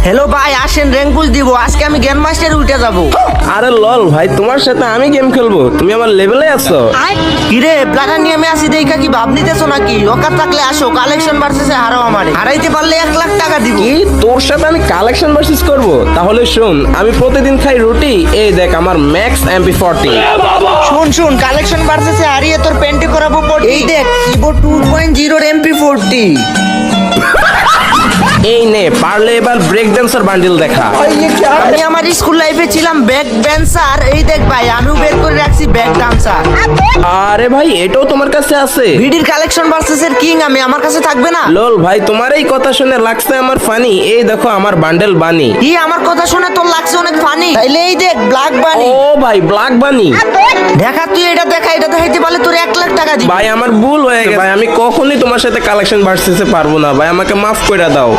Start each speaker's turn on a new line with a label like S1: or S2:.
S1: Hello ভাই, আসেন rank push দিব। আজকে আমি গ্র্যান্ড মাস্টারে উঠে যাবো।
S2: আরে লল ভাই, তোমার সাথে আমি গেম খেলবো? তুমি আমার লেভেলে আছো?
S1: কিরে প্লাটানিয়ামে আসি দেখা কি ভাব নিতেছো নাকি? ওকার থাকলে আসো, কালেকশন ভার্সেসে হারাও আমারে। হারাইতে পারলে 1 লাখ টাকা দিব।
S2: কি তোর সাথে আমি কালেকশন ভার্সেস করব? তাহলে শোন, আমি প্রতিদিন খাই রুটি, এই দেখ আমার ম্যাক্স MP40।
S1: শুন কালেকশন ভার্সেসে হারিয়ে তোর পেন্টে করাবো পড়ি। এই দেখ ইভো 2.0 MP40।
S2: এই নে, পারলে এবার ব্রেক ড্যান্সার বান্ডিল দেখা।
S1: আমি আমার স্কুল লাইফে ছিলাম ব্যাক ড্যান্সার। এই দেখ ভাই, আমিও বের করে রাখছি ব্যাক ডান্সার।
S2: আরে ভাই, এটাও তোমার কাছে আছে?
S1: ভিডির কালেকশন ভার্সেসের কিং আমি, আমার কাছে থাকবে না?
S2: লল ভাই, তোমার এই কথা শুনে লাগছে আমার ফানি। এই দেখো আমার বান্ডেল বানি।
S1: কি আমার কথা শুনে তোর লাগছে অনেক ফানি? তাইলে এই দেখ ব্ল্যাক বানি।
S2: ও ভাই, ব্ল্যাক বানি
S1: দেখা, তুই এটা দেখা, এটা দেখাইতে পারলে তোর 1 লাখ টাকা দিবি।
S2: ভাই, আমার ভুল হয়ে গেছে ভাই, আমি কখনোই তোমার সাথে কালেকশন ভার্সেসে পারবো না ভাই, আমাকে মাফ করে দাও।